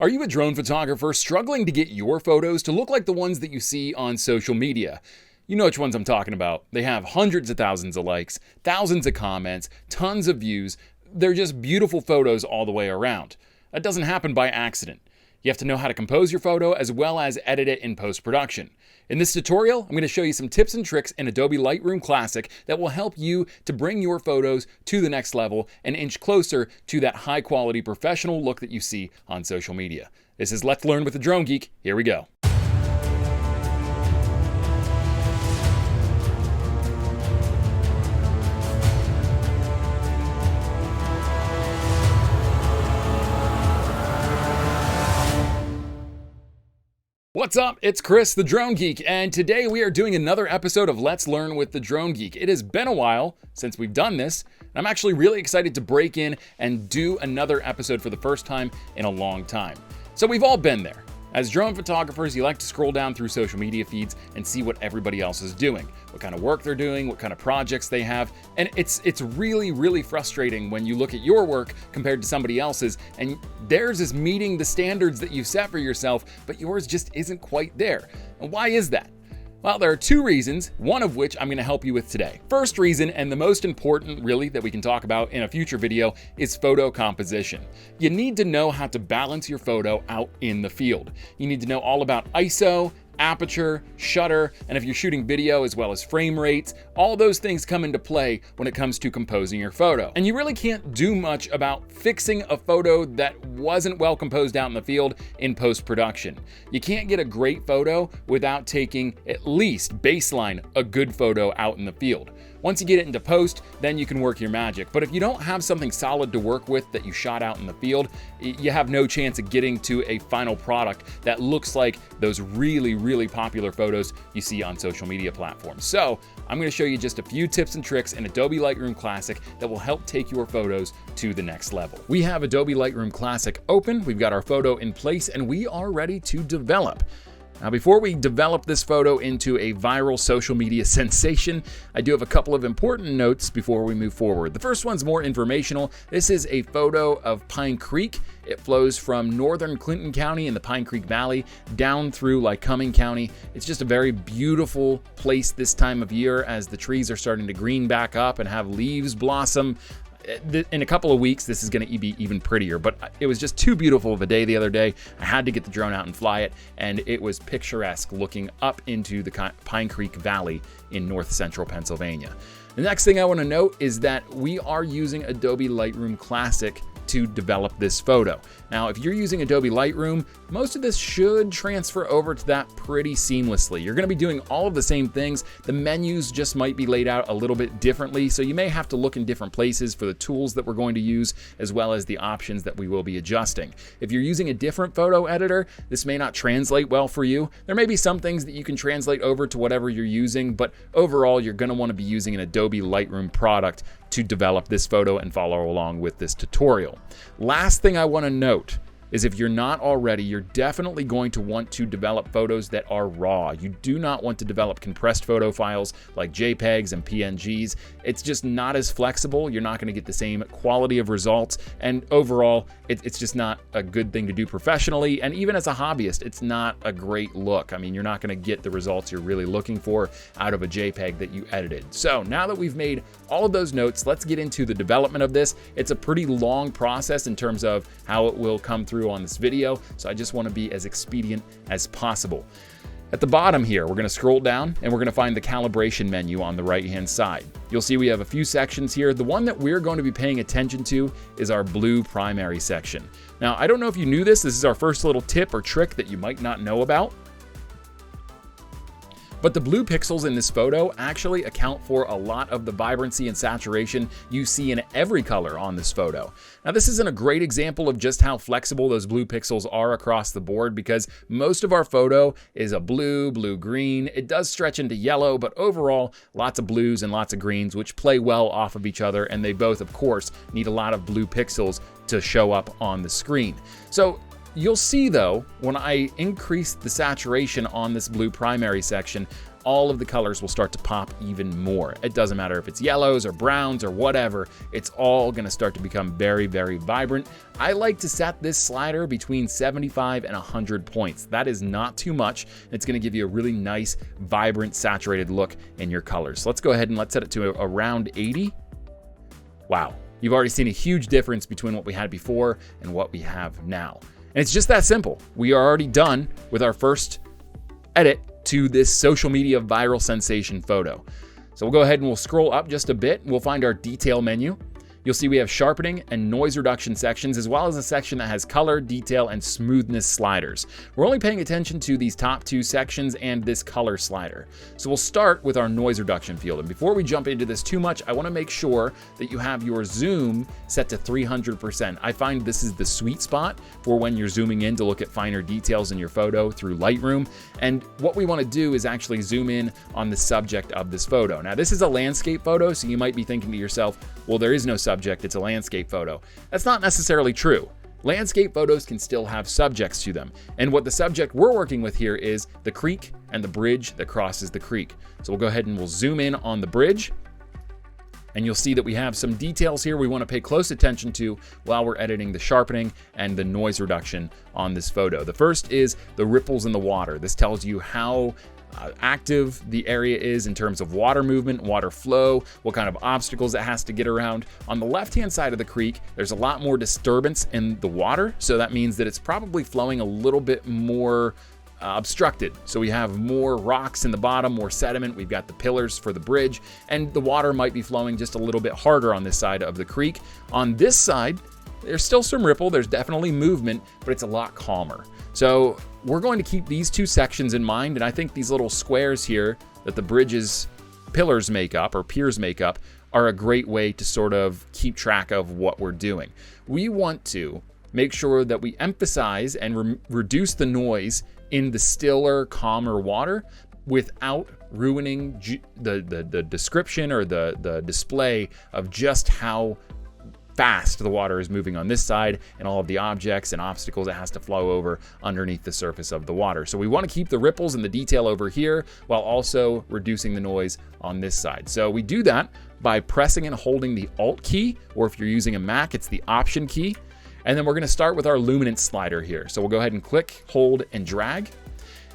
Are you a drone photographer struggling to get your photos to look like the ones that you see on social media? You know which ones I'm talking about. They have hundreds of thousands of likes, thousands of comments, tons of views. They're just beautiful photos all the way around. That doesn't happen by accident. You have to know how to compose your photo as well as edit it in post-production. In this tutorial, I'm going to show you some tips and tricks in Adobe Lightroom Classic that will help you to bring your photos to the next level and inch closer to that high-quality professional look that you see on social media. This is Let's Learn with the Drone Geek. Here we go. What's up? It's Chris, the Drone Geek, and today we are doing another episode of Let's Learn with the Drone Geek. It has been a while since we've done this, and I'm actually really excited to break in and do another episode for the first time in a long time. So we've all been there. As drone photographers, you like to scroll down through social media feeds and see what everybody else is doing, what kind of work they're doing, what kind of projects they have. And it's really frustrating when you look at your work compared to somebody else's and theirs is meeting the standards that you've set for yourself, but yours just isn't quite there. And why is that? Well, there are two reasons, one of which I'm going to help you with today. First reason, and the most important really that we can talk about in a future video, is photo composition. You need to know how to balance your photo out in the field. You need to know all about ISO, aperture, shutter, and if you're shooting video as well as frame rates, all those things come into play when it comes to composing your photo. And you really can't do much about fixing a photo that wasn't well composed out in the field in post-production. You can't get a great photo without taking at least baseline a good photo out in the field. Once you get it into post, then you can work your magic. But if you don't have something solid to work with that you shot out in the field, you have no chance of getting to a final product that looks like those really popular photos you see on social media platforms. So I'm going to show you just a few tips and tricks in Adobe Lightroom Classic that will help take your photos to the next level. We have Adobe Lightroom Classic open, we've got our photo in place, and we are ready to develop. Now, before we develop this photo into a viral social media sensation, I do have a couple of important notes before we move forward. The first one's more informational. This is a photo of Pine Creek. It flows from northern Clinton County in the Pine Creek Valley down through Lycoming County. It's just a very beautiful place this time of year as the trees are starting to green back up and have leaves blossom. In a couple of weeks, this is going to be even prettier, but it was just too beautiful of a day the other day. I had to get the drone out and fly it, and it was picturesque looking up into the Pine Creek Valley in north central Pennsylvania. The next thing I want to note is that we are using Adobe Lightroom Classic to develop this photo. Now, if you're using Adobe Lightroom, most of this should transfer over to that pretty seamlessly. You're going to be doing all of the same things. The menus just might be laid out a little bit differently, so you may have to look in different places for the tools that we're going to use, as well as the options that we will be adjusting. If you're using a different photo editor, this may not translate well for you. There may be some things that you can translate over to whatever you're using, but overall, you're going to want to be using an Adobe Lightroom product to develop this photo and follow along with this tutorial. Last thing I want to note is if you're not already, you're definitely going to want to develop photos that are raw. You do not want to develop compressed photo files like JPEGs and PNGs. It's just not as flexible. You're not going to get the same quality of results. And overall, it's just not a good thing to do professionally. And even as a hobbyist, it's not a great look. I mean, you're not going to get the results you're really looking for out of a JPEG that you edited. So now that we've made all of those notes, let's get into the development of this. It's a pretty long process in terms of how it will come through on this video, so I just want to be as expedient as possible. At the bottom here, we're going to scroll down and we're going to find the calibration menu on the right-hand side. You'll see we have a few sections here. The one that we're going to be paying attention to is our blue primary section. Now, I don't know if you knew this. This is our first little tip or trick that you might not know about. But the blue pixels in this photo actually account for a lot of the vibrancy and saturation you see in every color on this photo. Now, this isn't a great example of just how flexible those blue pixels are across the board because most of our photo is a blue-green. It does stretch into yellow, but overall, lots of blues and lots of greens, which play well off of each other, and they both, of course, need a lot of blue pixels to show up on the screen. So you'll see though, when I increase the saturation on this blue primary section, all of the colors will start to pop even more. It doesn't matter if it's yellows or browns or whatever, it's all gonna start to become very, very vibrant. I like to set this slider between 75 and 100 points. That is not too much. It's gonna give you a really nice, vibrant, saturated look in your colors. So let's go ahead and let's set it to around 80. Wow, you've already seen a huge difference between what we had before and what we have now. And it's just that simple. We are already done with our first edit to this social media viral sensation photo. So we'll go ahead and we'll scroll up just a bit. We'll find our detail menu. You'll see we have sharpening and noise reduction sections, as well as a section that has color, detail, and smoothness sliders. We're only paying attention to these top two sections and this color slider. So we'll start with our noise reduction field. And before we jump into this too much, I want to make sure that you have your zoom set to 300%. I find this is the sweet spot for when you're zooming in to look at finer details in your photo through Lightroom. And what we want to do is actually zoom in on the subject of this photo. Now, this is a landscape photo, so you might be thinking to yourself, well, there is no subject, it's a landscape photo. That's not necessarily true. Landscape photos can still have subjects to them. And what the subject we're working with here is the creek and the bridge that crosses the creek. So we'll go ahead and we'll zoom in on the bridge. And you'll see that we have some details here we want to pay close attention to while we're editing the sharpening and the noise reduction on this photo. The first is the ripples in the water. This tells you how active the area is in terms of water movement, water flow, what kind of obstacles it has to get around. On the left-hand side of the creek, there's a lot more disturbance in the water, so that means that it's probably flowing a little bit more obstructed. So we have more rocks in the bottom, more sediment. We've got the pillars for the bridge, and the water might be flowing just a little bit harder on this side of the creek. On this side, there's still some ripple, there's definitely movement, but it's a lot calmer. So we're going to keep these two sections in mind, and I think these little squares here that the bridge's pillars make up, or piers make up, are a great way to sort of keep track of what we're doing. We want to make sure that we emphasize and reduce the noise in the stiller, calmer water without ruining the description or the display of just how fast the water is moving on this side and all of the objects and obstacles it has to flow over underneath the surface of the water. So we want to keep the ripples and the detail over here while also reducing the noise on this side. So we do that by pressing and holding the Alt key, or if you're using a Mac, it's the Option key. And then we're going to start with our luminance slider here. So we'll go ahead and click, hold, and drag.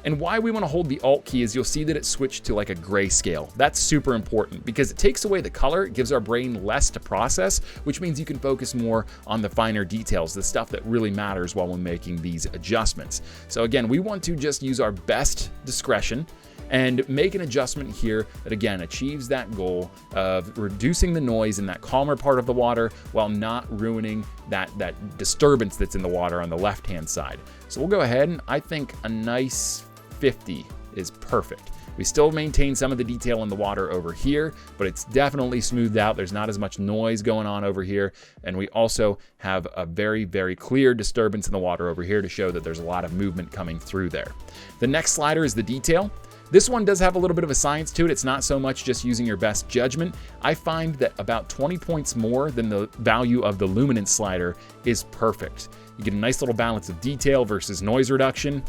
And why we want to hold the Alt key is you'll see that it switched to like a grayscale. That's super important because it takes away the color, it gives our brain less to process, which means you can focus more on the finer details, the stuff that really matters while we're making these adjustments. So again, we want to just use our best discretion and make an adjustment here that again achieves that goal of reducing the noise in that calmer part of the water while not ruining that disturbance that's in the water on the left-hand side. So we'll go ahead, and I think a nice 50 is perfect. We still maintain some of the detail in the water over here, but it's definitely smoothed out. There's not as much noise going on over here. And we also have a very, very clear disturbance in the water over here to show that there's a lot of movement coming through there. The next slider is the detail. This one does have a little bit of a science to it. It's not so much just using your best judgment. I find that about 20 points more than the value of the luminance slider is perfect. You get a nice little balance of detail versus noise reduction.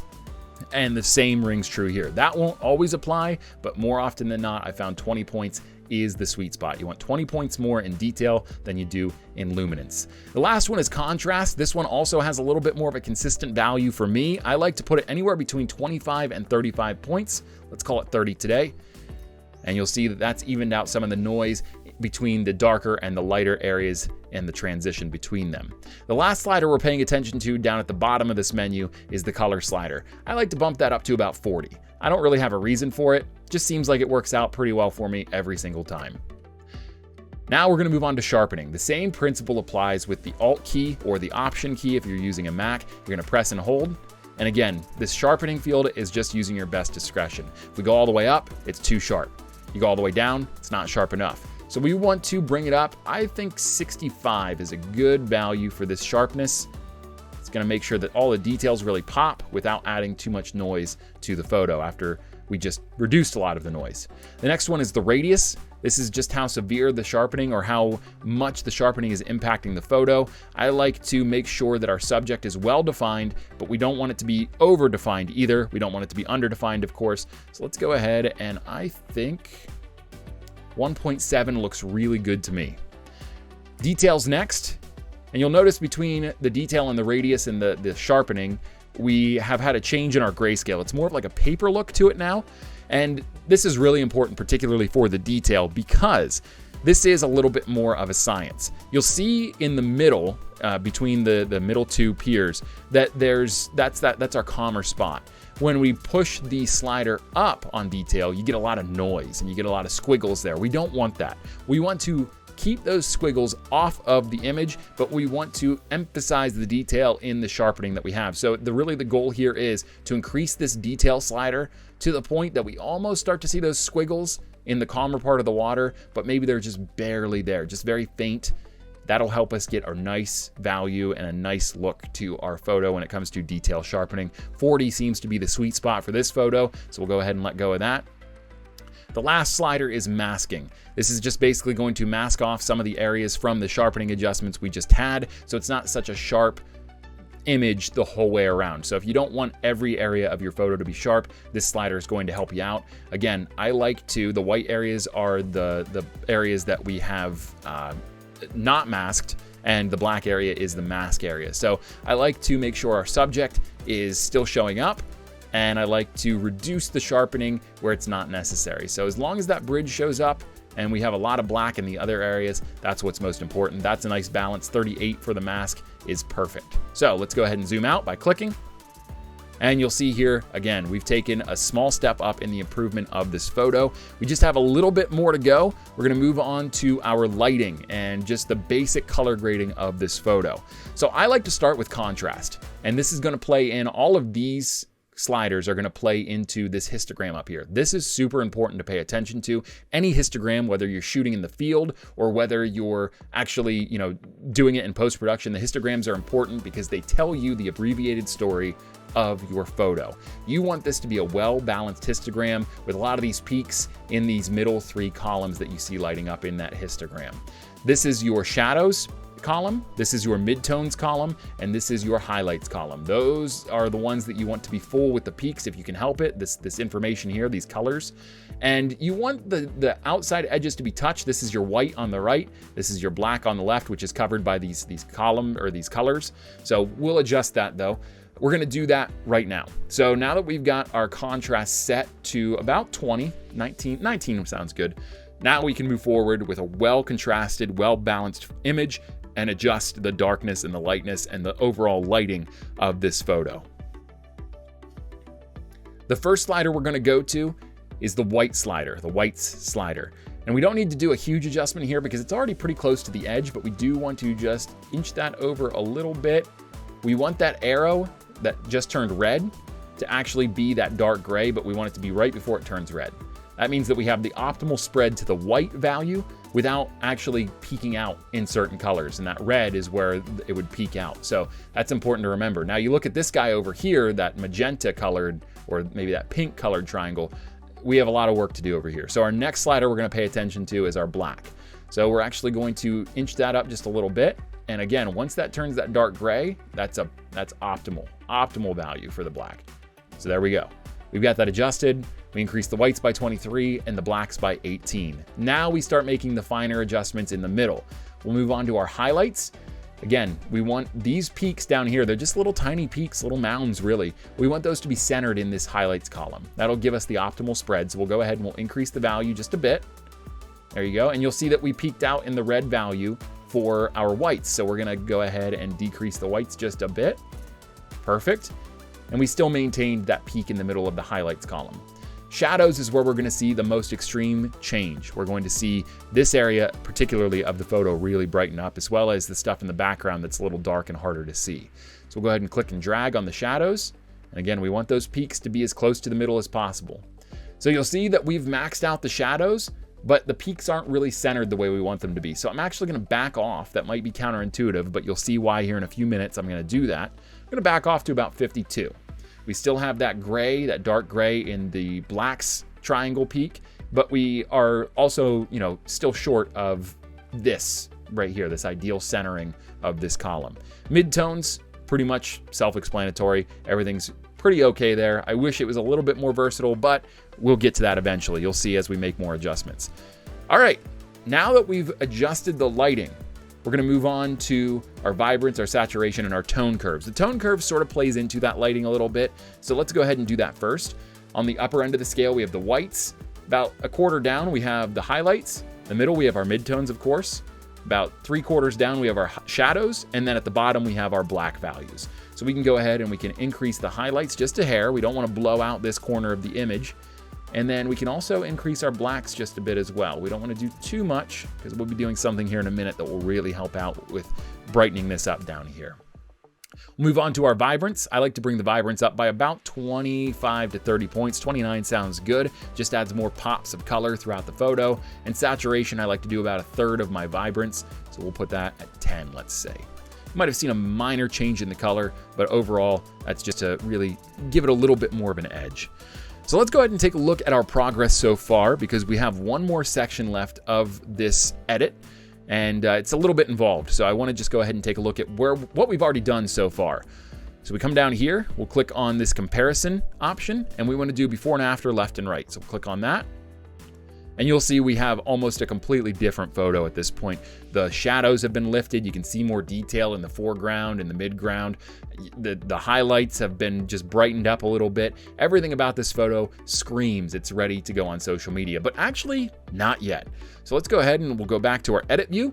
And the same rings true here. That won't always apply, but more often than not, I found 20 points is the sweet spot. You want 20 points more in detail than you do in luminance. The last one is contrast. This one also has a little bit more of a consistent value for me. I like to put it anywhere between 25 and 35 points. Let's call it 30 today. And you'll see that that's evened out some of the noise between the darker and the lighter areas and the transition between them. The last slider we're paying attention to down at the bottom of this menu is the color slider. I like to bump that up to about 40. I don't really have a reason for it. Just seems like it works out pretty well for me every single time. Now we're going to move on to sharpening. The same principle applies with the Alt key or the Option key if you're using a Mac. You're going to press and hold. And again, this sharpening field is just using your best discretion. If we go all the way up, it's too sharp. You go all the way down, it's not sharp enough. So we want to bring it up. I think 65 is a good value for this sharpness. It's going to make sure that all the details really pop without adding too much noise to the photo after we just reduced a lot of the noise. The next one is the radius. This is just how severe the sharpening or how much the sharpening is impacting the photo. I like to make sure that our subject is well defined, but we don't want it to be over defined either. We don't want it to be under defined, of course. So let's go ahead, and I think 1.7 looks really good to me. Details next, and you'll notice between the detail and the radius and the sharpening, we have had a change in our grayscale. It's more of like a paper look to it now. And this is really important, particularly for the detail, because this is a little bit more of a science. You'll see in the middle, between the middle two piers, that that's our calmer spot. When we push the slider up on detail, you get a lot of noise and you get a lot of squiggles there. We don't want that. We want to keep those squiggles off of the image, but we want to emphasize the detail in the sharpening that we have. So really the goal here is to increase this detail slider to the point that we almost start to see those squiggles in the calmer part of the water, but maybe they're just barely there, just very faint. That'll help us get a nice value and a nice look to our photo when it comes to detail sharpening. 40 seems to be the sweet spot for this photo, so we'll go ahead and let go of that. The last slider is masking. This is just basically going to mask off some of the areas from the sharpening adjustments we just had, so it's not such a sharp image the whole way around. So if you don't want every area of your photo to be sharp, this slider is going to help you out. Again, I like to, the white areas are the areas that we have not masked, and the black area is the mask area. So I like to make sure our subject is still showing up, and I like to reduce the sharpening where it's not necessary. So as long as that bridge shows up and we have a lot of black in the other areas, that's what's most important. That's a nice balance. 38 for the mask is perfect. So let's go ahead and zoom out by clicking. And you'll see here, again, we've taken a small step up in the improvement of this photo. We just have a little bit more to go. We're gonna move on to our lighting and just the basic color grading of this photo. So I like to start with contrast, and this is gonna play in all of these sliders are going to play into this histogram up here. This is super important to pay attention to. Any histogram, whether you're shooting in the field or whether you're actually, doing it in post-production, the histograms are important because they tell you the abbreviated story of your photo. You want this to be a well-balanced histogram with a lot of these peaks in these middle three columns that you see lighting up in that histogram. This is your shadows column, this is your midtones column, and this is your highlights column. Those are the ones that you want to be full with the peaks if you can help it, this information here, these colors. And you want the outside edges to be touched. This is your white on the right, this is your black on the left, which is covered by these column or these colors. So we'll adjust that though. We're gonna do that right now. So now that we've got our contrast set to about 20, 19 sounds good. Now we can move forward with a well-contrasted, well-balanced image and adjust the darkness and the lightness and the overall lighting of this photo. The first slider we're gonna go to is the white slider, the whites slider. And we don't need to do a huge adjustment here because it's already pretty close to the edge, but we do want to just inch that over a little bit. We want that arrow that just turned red to actually be that dark gray, but we want it to be right before it turns red. That means that we have the optimal spread to the white value without actually peaking out in certain colors. And that red is where it would peak out. So that's important to remember. Now you look at this guy over here, that magenta colored, or maybe that pink colored triangle, we have a lot of work to do over here. So our next slider we're gonna pay attention to is our black. So we're actually going to inch that up just a little bit. And again, once that turns that dark gray, that's optimal value for the black. So there we go. We've got that adjusted. We increase the whites by 23 and the blacks by 18. Now we start making the finer adjustments in the middle. We'll move on to our highlights. Again, we want these peaks down here. They're just little tiny peaks, little mounds really. We want those to be centered in this highlights column. That'll give us the optimal spread. So we'll go ahead and we'll increase the value just a bit. There you go. And you'll see that we peaked out in the red value for our whites. So we're gonna go ahead and decrease the whites just a bit. Perfect. And we still maintained that peak in the middle of the highlights column. Shadows is where we're gonna see the most extreme change. We're going to see this area, particularly of the photo, really brighten up, as well as the stuff in the background that's a little dark and harder to see. So we'll go ahead and click and drag on the shadows. And again, we want those peaks to be as close to the middle as possible. So you'll see that we've maxed out the shadows, but the peaks aren't really centered the way we want them to be. So I'm actually gonna back off. That might be counterintuitive, but you'll see why here in a few minutes I'm gonna do that. I'm gonna back off to about 52. We still have that gray, that dark gray in the blacks triangle peak, but we are also, you know, still short of this right here, this ideal centering of this column. Midtones, pretty much self-explanatory. Everything's pretty okay there. I wish it was a little bit more versatile, but we'll get to that eventually. You'll see as we make more adjustments. All right, now that we've adjusted the lighting, we're gonna move on to our vibrance, our saturation, and our tone curves. The tone curve sort of plays into that lighting a little bit, so let's go ahead and do that first. On the upper end of the scale, we have the whites. About a quarter down, we have the highlights. In the middle, we have our midtones, of course. About 3/4 down, we have our shadows, and then at the bottom, we have our black values. So we can go ahead and we can increase the highlights just a hair. We don't want to blow out this corner of the image. And then we can also increase our blacks just a bit as well. We don't want to do too much because we'll be doing something here in a minute that will really help out with brightening this up down here. We'll move on to our vibrance. I like to bring the vibrance up by about 25 to 30 points. 29 sounds good, just adds more pops of color throughout the photo. And saturation, I like to do about 1/3 of my vibrance, so we'll put that at 10, let's say. You might have seen a minor change in the color, but overall, that's just to really give it a little bit more of an edge. So let's go ahead and take a look at our progress so far, because we have one more section left of this edit, and it's a little bit involved. So I want to just go ahead and take a look at what we've already done so far. So we come down here, we'll click on this comparison option, and we want to do before and after, left and right. So click on that. And you'll see we have almost a completely different photo at this point. The shadows have been lifted. You can see more detail in the foreground and the midground. The highlights have been just brightened up a little bit. Everything about this photo screams it's ready to go on social media, but actually not yet. So let's go ahead and we'll go back to our edit view.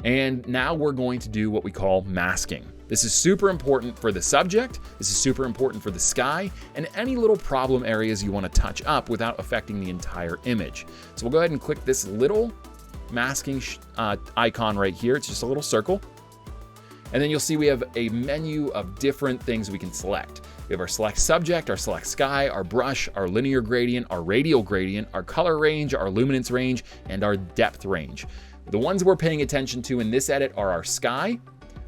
And now we're going to do what we call masking. This is super important for the subject, this is super important for the sky, and any little problem areas you want to touch up without affecting the entire image. So we'll go ahead and click this little masking icon right here. It's just a little circle. And then you'll see we have a menu of different things we can select. We have our select subject, our select sky, our brush, our linear gradient, our radial gradient, our color range, our luminance range, and our depth range. The ones we're paying attention to in this edit are our sky,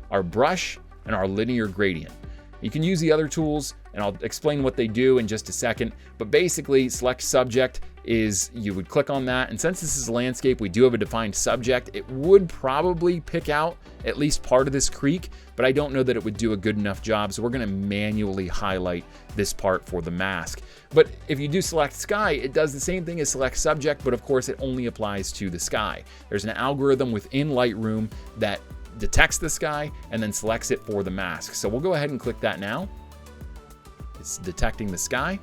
our brush, and our linear gradient. You can use the other tools, and I'll explain what they do in just a second, but basically select subject is you would click on that, and since this is a landscape, we do have a defined subject. It would probably pick out at least part of this creek, but I don't know that it would do a good enough job, so we're gonna manually highlight this part for the mask. But if you do select sky, it does the same thing as select subject, but of course it only applies to the sky. There's an algorithm within Lightroom that detects the sky and then selects it for the mask. So we'll go ahead and click that now. It's detecting the sky.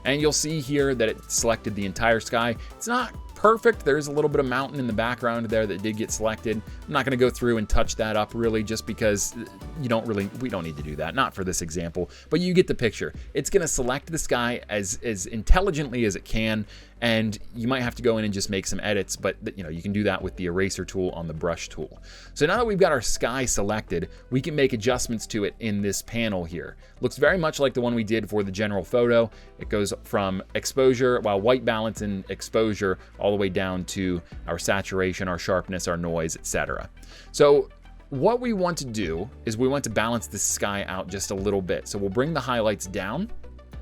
And you'll see here that it selected the entire sky. It's not perfect. There's a little bit of mountain in the background there that did get selected. I'm not going to go through and touch that up really, just because we don't need to do that. Not for this example, but you get the picture. It's going to select the sky as intelligently as it can, and you might have to go in and just make some edits, but you can do that with the eraser tool on the brush tool. So now that we've got our sky selected, we can make adjustments to it in this panel here. Looks very much like the one we did for the general photo. It goes from exposure, white balance and exposure, all the way down to our saturation, our sharpness, our noise, etc. So what we want to do is we want to balance the sky out just a little bit. So we'll bring the highlights down,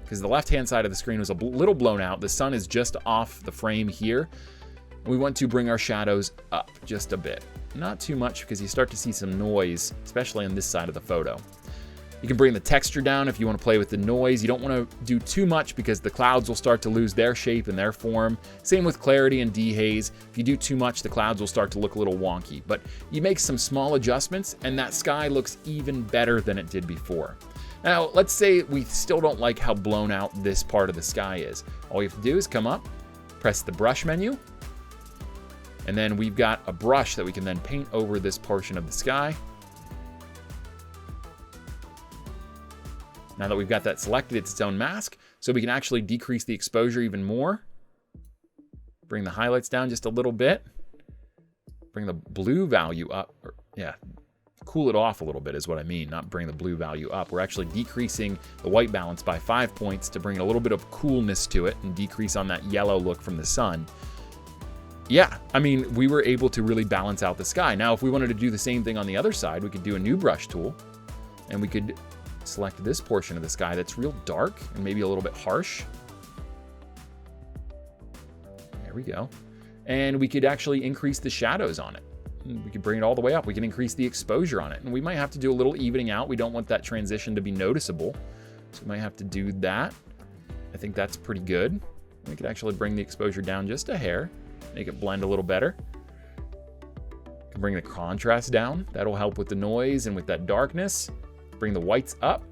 because the left-hand side of the screen was a little blown out. The sun is just off the frame here. We want to bring our shadows up just a bit. Not too much, because you start to see some noise, especially on this side of the photo. You can bring the texture down if you want to play with the noise. You don't want to do too much because the clouds will start to lose their shape and their form. Same with clarity and dehaze. If you do too much, the clouds will start to look a little wonky. But you make some small adjustments and that sky looks even better than it did before. Now, let's say we still don't like how blown out this part of the sky is. All you have to do is come up, press the brush menu, and then we've got a brush that we can then paint over this portion of the sky. Now that we've got that selected, it's its own mask, so we can actually decrease the exposure even more. Bring the highlights down just a little bit. Bring the blue value up, cool it off a little bit is what I mean, not bring the blue value up. We're actually decreasing the white balance by 5 points to bring a little bit of coolness to it and decrease on that yellow look from the sun. Yeah, I mean, we were able to really balance out the sky. Now, if we wanted to do the same thing on the other side, we could do a new brush tool, and we could select this portion of the sky that's real dark and maybe a little bit harsh. There we go. And we could actually increase the shadows on it. We could bring it all the way up. We can increase the exposure on it. And we might have to do a little evening out. We don't want that transition to be noticeable. So we might have to do that. I think that's pretty good. We could actually bring the exposure down just a hair, make it blend a little better. We can bring the contrast down. That'll help with the noise and with that darkness. Bring the whites up.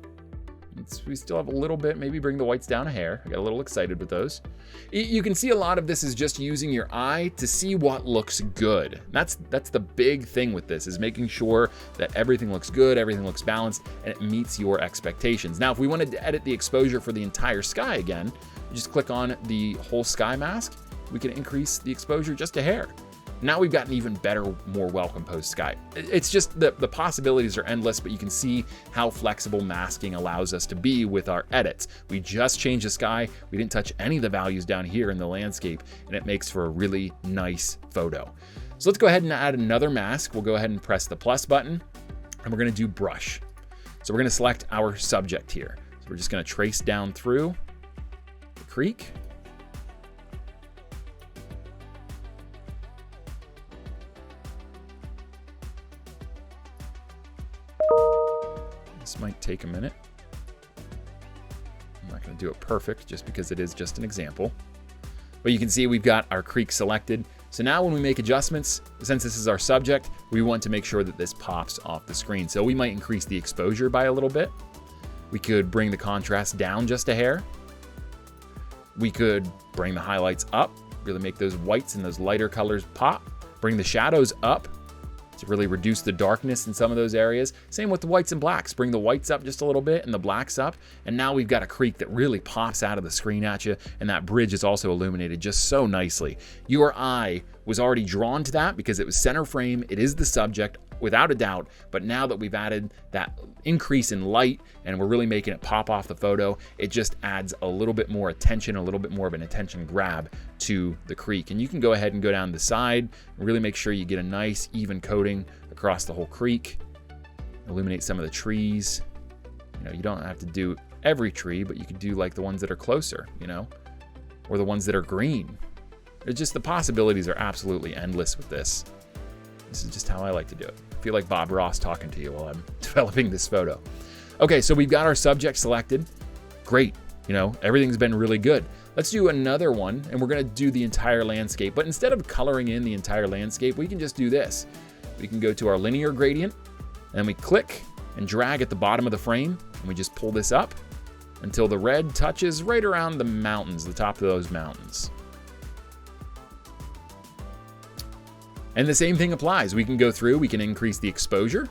We still have a little bit, maybe bring the whites down a hair. I got a little excited with those. You can see a lot of this is just using your eye to see what looks good. That's the big thing with this, is making sure that everything looks good, everything looks balanced, and it meets your expectations. Now, if we wanted to edit the exposure for the entire sky again, you just click on the whole sky mask. We can increase the exposure just a hair. Now we've got an even better, more well-composed sky. It's just the possibilities are endless, but you can see how flexible masking allows us to be with our edits. We just changed the sky. We didn't touch any of the values down here in the landscape, and it makes for a really nice photo. So let's go ahead and add another mask. We'll go ahead and press the plus button, and we're gonna do brush. So we're gonna select our subject here. So we're just gonna trace down through the creek. This might take a minute. I'm not going to do it perfect just because it is just an example. But you can see we've got our creek selected. So now when we make adjustments, since this is our subject, we want to make sure that this pops off the screen. So we might increase the exposure by a little bit. We could bring the contrast down just a hair. We could bring the highlights up, really make those whites and those lighter colors pop. Bring the shadows up to really reduce the darkness in some of those areas. Same with the whites and blacks. Bring the whites up just a little bit and the blacks up. And now we've got a creek that really pops out of the screen at you. And that bridge is also illuminated just so nicely. Your eye was already drawn to that because it was center frame. It is the subject, without a doubt. But now that we've added that increase in light and we're really making it pop off the photo, it just adds a little bit more attention, a little bit more of an attention grab to the creek. And you can go ahead and go down the side and really make sure you get a nice even coating across the whole creek. Illuminate some of the trees. You know, you don't have to do every tree, but you could do like the ones that are closer, you know, or the ones that are green. It's just, the possibilities are absolutely endless with this. This is just how I like to do it. I feel like Bob Ross talking to you while I'm developing this photo. Okay, so we've got our subject selected. Great, you know, everything's been really good. Let's do another one, and we're gonna do the entire landscape. But instead of coloring in the entire landscape, we can just do this. We can go to our linear gradient, and we click and drag at the bottom of the frame, and we just pull this up until the red touches right around the mountains, the top of those mountains. And the same thing applies. We can go through, we can increase the exposure.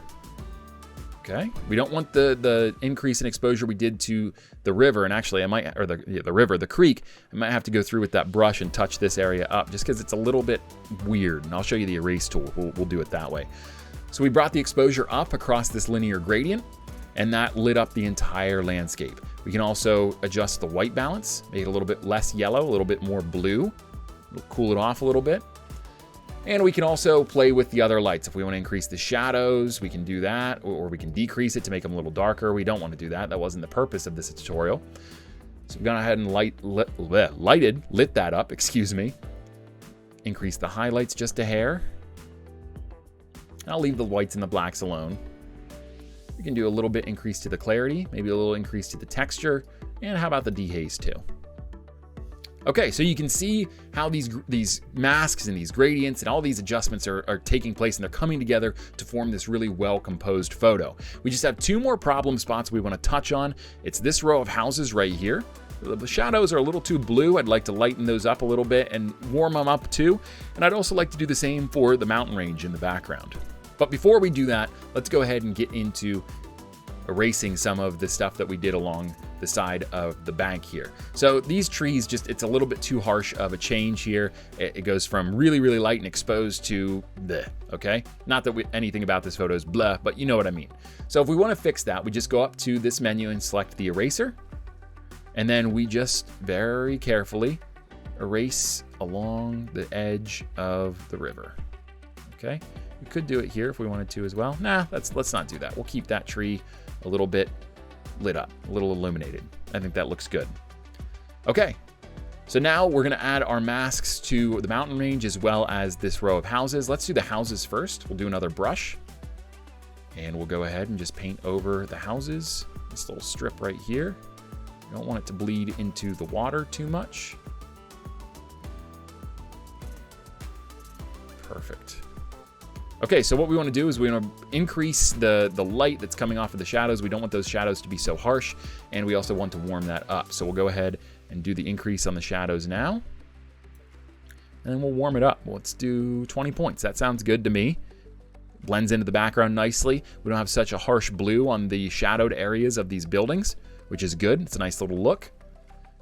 Okay, we don't want the increase in exposure we did to the river, and actually I might, or the creek, I might have to go through with that brush and touch this area up just because it's a little bit weird, and I'll show you the erase tool. We'll do it that way. So we brought the exposure up across this linear gradient, and that lit up the entire landscape. We can also adjust the white balance, make it a little bit less yellow, a little bit more blue. We'll cool it off a little bit. And we can also play with the other lights. If we want to increase the shadows, we can do that, or we can decrease it to make them a little darker. We don't want to do that. That wasn't the purpose of this tutorial. So we've gone ahead and lit that up, excuse me. Increase the highlights just a hair. I'll leave the whites and the blacks alone. We can do a little bit increase to the clarity, maybe a little increase to the texture, and how about the dehaze too? Okay, so you can see how these masks and these gradients and all these adjustments are taking place, and they're coming together to form this really well-composed photo. We just have two more problem spots we want to touch on. It's this row of houses right here. The shadows are a little too blue. I'd like to lighten those up a little bit and warm them up too. And I'd also like to do the same for the mountain range in the background. But before we do that, let's go ahead and get into erasing some of the stuff that we did along the side of the bank here. So these trees, it's a little bit too harsh of a change here. It goes from really, really light and exposed to bleh, okay? Not that anything about this photo is blah, but you know what I mean. So if we want to fix that, we just go up to this menu and select the eraser. And then we just very carefully erase along the edge of the river, okay? We could do it here if we wanted to as well. Nah, let's not do that. We'll keep that tree a little bit lit up, a little illuminated. I think that looks good. Okay, So now we're gonna add our masks to the mountain range as well as this row of houses. Let's do the houses first. We'll do another brush. And we'll go ahead and just paint over the houses. This little strip right here. You don't want it to bleed into the water too much. Perfect. Okay, so what we want to do is we want to increase the light that's coming off of the shadows. We don't want those shadows to be so harsh, and we also want to warm that up. So we'll go ahead and do the increase on the shadows now. And then we'll warm it up. Let's do 20 points. That sounds good to me. Blends into the background nicely. We don't have such a harsh blue on the shadowed areas of these buildings, which is good. It's a nice little look.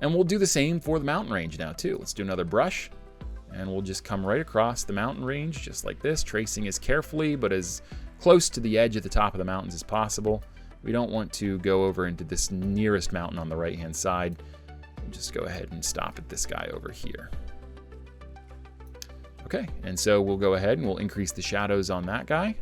And we'll do the same for the mountain range now too. Let's do another brush. And we'll just come right across the mountain range just like this, tracing as carefully but as close to the edge at the top of the mountains as possible. We don't want to go over into this nearest mountain on the right-hand side. We'll just go ahead and stop at this guy over here. Okay, and so we'll go ahead and we'll increase the shadows on that guy.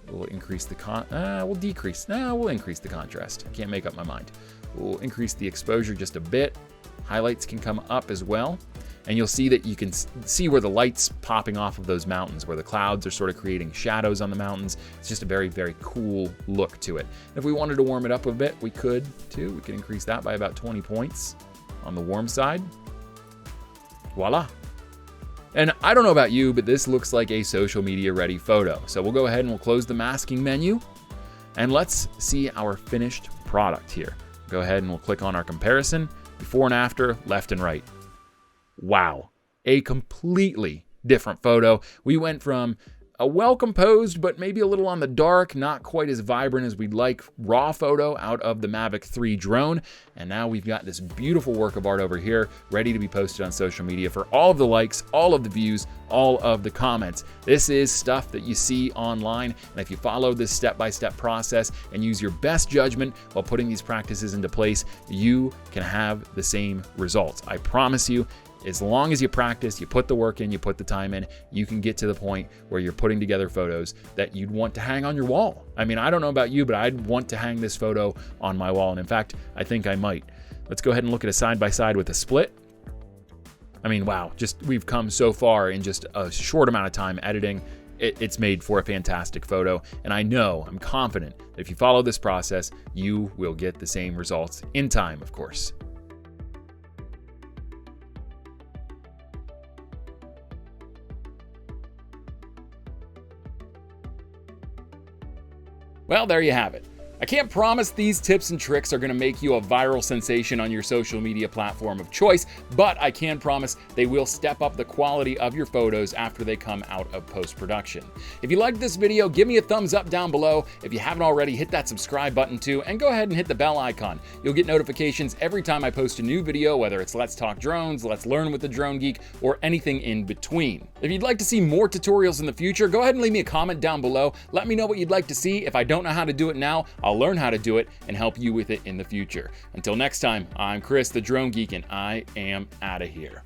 We'll increase the we'll increase the contrast. Can't make up my mind. We'll increase the exposure just a bit. Highlights can come up as well. And you'll see that you can see where the light's popping off of those mountains, where the clouds are sort of creating shadows on the mountains. It's just a very, very cool look to it. And if we wanted to warm it up a bit, we could too. We could increase that by about 20 points on the warm side. Voila. And I don't know about you, but this looks like a social media ready photo. So we'll go ahead and we'll close the masking menu and let's see our finished product here. Go ahead and we'll click on our comparison, before and after, left and right. Wow, a completely different photo. We went from a well-composed, but maybe a little on the dark, not quite as vibrant as we'd like, raw photo out of the Mavic 3 drone. And now we've got this beautiful work of art over here, ready to be posted on social media for all of the likes, all of the views, all of the comments. This is stuff that you see online. And if you follow this step-by-step process and use your best judgment while putting these practices into place, you can have the same results. I promise you. As long as you practice, you put the work in, you put the time in, you can get to the point where you're putting together photos that you'd want to hang on your wall. I mean, I don't know about you, but I'd want to hang this photo on my wall. And in fact, I think I might. Let's go ahead and look at a side-by-side with a split. I mean, wow, we've come so far in just a short amount of time editing. It's made for a fantastic photo. And I'm confident that if you follow this process, you will get the same results in time, of course. Well, there you have it. I can't promise these tips and tricks are going to make you a viral sensation on your social media platform of choice, but I can promise they will step up the quality of your photos after they come out of post-production. If you liked this video, give me a thumbs up down below. If you haven't already, hit that subscribe button too, and go ahead and hit the bell icon. You'll get notifications every time I post a new video, whether it's Let's Talk Drones, Let's Learn with the Drone Geek, or anything in between. If you'd like to see more tutorials in the future, go ahead and leave me a comment down below. Let me know what you'd like to see. If I don't know how to do it now, I'll learn how to do it and help you with it in the future. Until next time, I'm Chris the Drone Geek, and I am out of here.